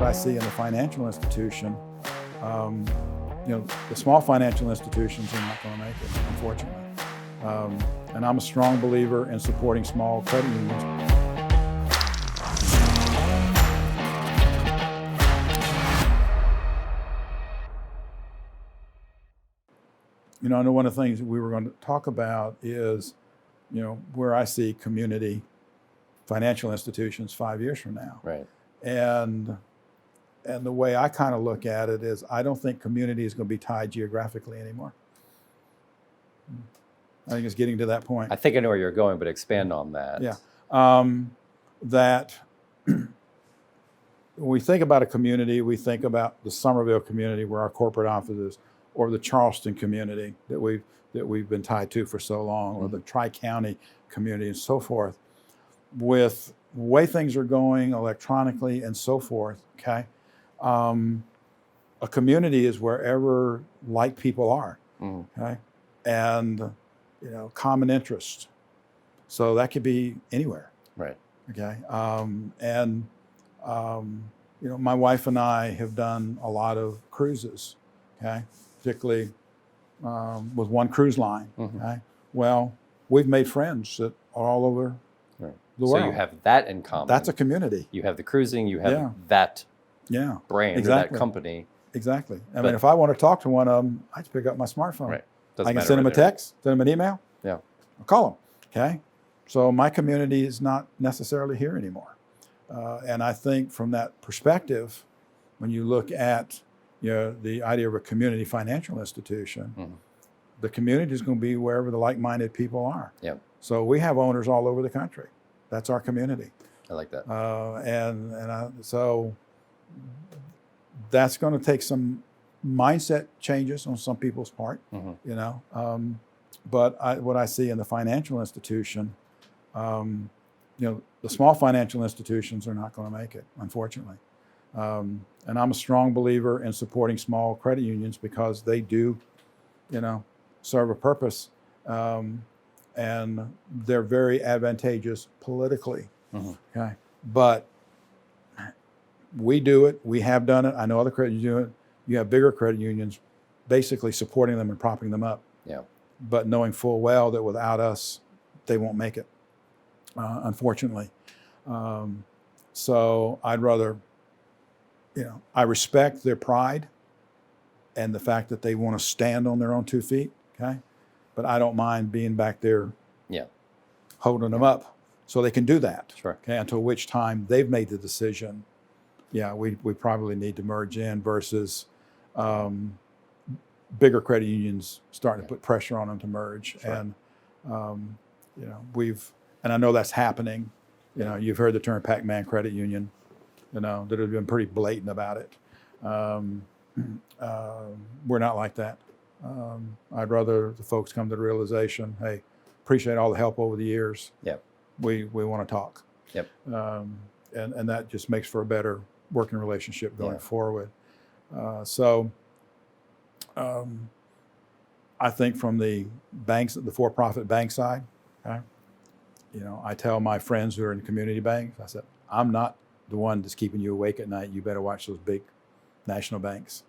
what I see in the financial institution, the small financial institutions are not going to make it, unfortunately. And I'm a strong believer in supporting small credit unions. I know one of the things that we were going to talk about is, where I see community financial institutions 5 years from now. Right. And the way I kind of look at it is I don't think community is going to be tied geographically anymore. I think it's getting to that point. I think I know where you're going, but expand on that. Yeah. That when we think about a community, we think about the Somerville community where our corporate office is, or the Charleston community that we've been tied to for so long, or the Tri-County community and so forth. With the way things are going electronically and so forth, okay, a community is wherever like people are, okay, and common interest. So that could be anywhere, right? Okay, my wife and I have done a lot of cruises, okay, particularly with one cruise line. Okay, well, we've made friends that are all over. The world. So you have that in common. That's a community. You have the cruising, you have that brand, exactly. Or that company. Exactly. I mean, if I want to talk to one of them, I just pick up my smartphone. Right. I can send them a text, send them an email. Yeah. I'll call them. Okay. So my community is not necessarily here anymore. And I think from that perspective, when you look at the idea of a community financial institution, the community is going to be wherever the like-minded people are. Yeah. So we have owners all over the country. That's our community. I like that. So that's going to take some mindset changes on some people's part, But what I see in the financial institution, the small financial institutions are not going to make it, unfortunately. And I'm a strong believer in supporting small credit unions because they do, serve a purpose. And they're very advantageous politically. Okay, but we do it. We have done it. I know other credit unions do it. You have bigger credit unions, basically supporting them and propping them up. Yeah. But knowing full well that without us, they won't make it. Unfortunately, so I'd rather, I respect their pride and the fact that they want to stand on their own 2 feet. Okay. But I don't mind being back there, holding them up, so they can do that. Sure. Okay. Until which time they've made the decision. Yeah, we probably need to merge in versus bigger credit unions starting to put pressure on them to merge. Sure. And and I know that's happening. You've heard the term Pac-Man Credit Union. That have been pretty blatant about it. We're not like that. I'd rather the folks come to the realization, hey, appreciate all the help over the years. Yep. We want to talk. Yep. And that just makes for a better working relationship going forward. I think from the banks, the for-profit bank side, okay, I tell my friends who are in community banks, I said, I'm not the one that's keeping you awake at night. You better watch those big national banks,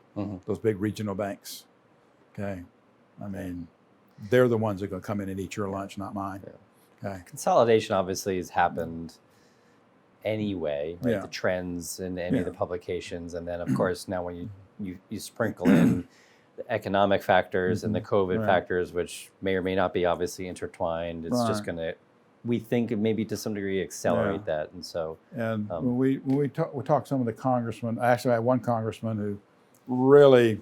those big regional banks. Okay, I mean, they're the ones that are going to come in and eat your lunch, not mine. Yeah. Okay. Consolidation obviously has happened anyway, right? Yeah. The trends in any of the publications, and then of course now when you sprinkle in the economic factors and the COVID factors, which may or may not be obviously intertwined, it's just going to, we think, maybe to some degree accelerate that, and so. And when we talk to some of the congressmen, actually I had one congressman who really,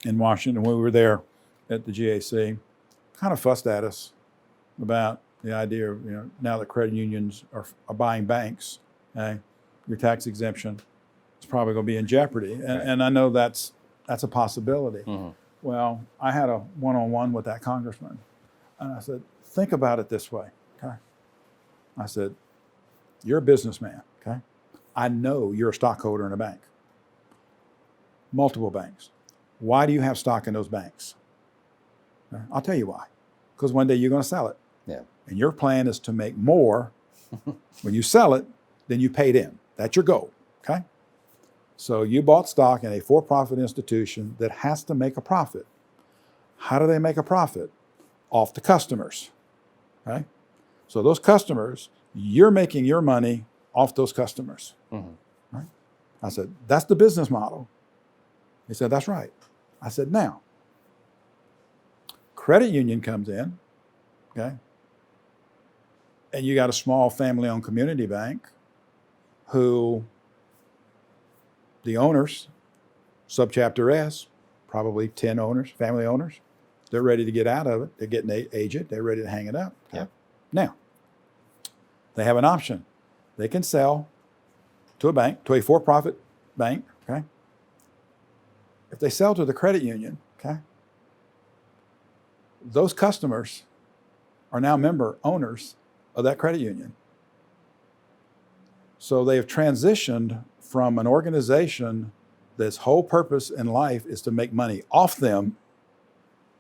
in Washington, when we were there at the GAC, kind of fussed at us about the idea of, now that credit unions are buying banks, okay, your tax exemption is probably going to be in jeopardy. And I know that's a possibility. Well, I had a one-on-one with that congressman, and I said, think about it this way, okay? I said, you're a businessman, okay? I know you're a stockholder in a bank, multiple banks. Why do you have stock in those banks? I'll tell you why. Because one day you're going to sell it. Yeah. And your plan is to make more when you sell it than you paid in. That's your goal, okay? So you bought stock in a for-profit institution that has to make a profit. How do they make a profit? Off the customers, okay? So those customers, you're making your money off those customers, right? I said, that's the business model. He said, that's right. I said, now, credit union comes in, okay? And you got a small family-owned community bank who the owners, subchapter S, probably 10 owners, family owners, they're ready to get out of it. They're getting aged. They're ready to hang it up. Yeah. Now, they have an option. They can sell to a bank, to a for-profit bank, okay? If they sell to the credit union, okay, those customers are now member owners of that credit union. So they have transitioned from an organization that's whole purpose in life is to make money off them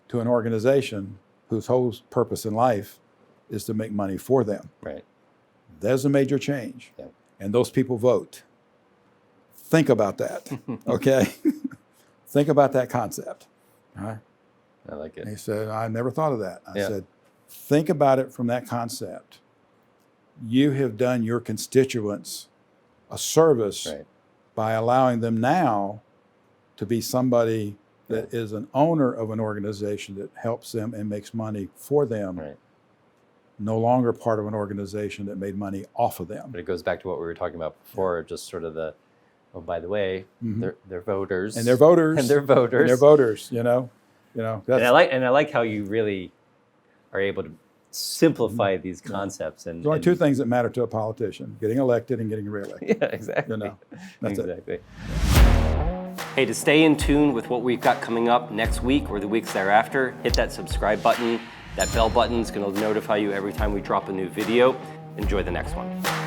to an organization whose whole purpose in life is to make money for them. Right. There's a major change. Yeah. And those people vote. Think about that, okay? Think about that concept. All right? I like it. And he said, I never thought of that. I Yeah. said, think about it from that concept. You have done your constituents a service Right. by allowing them now to be somebody that is an owner of an organization that helps them and makes money for them, Right. no longer part of an organization that made money off of them. But it goes back to what we were talking about before, just sort of the, oh, by the way, they're voters. And they're voters. And they're voters. And they're voters, you know. That's, And I like how you really are able to simplify these concepts. And there's only two things that matter to a politician: getting elected and getting reelected. Yeah, exactly. You know, that's exactly. it. Hey, to stay in tune with what we've got coming up next week or the weeks thereafter, hit that subscribe button. That bell button is going to notify you every time we drop a new video. Enjoy the next one.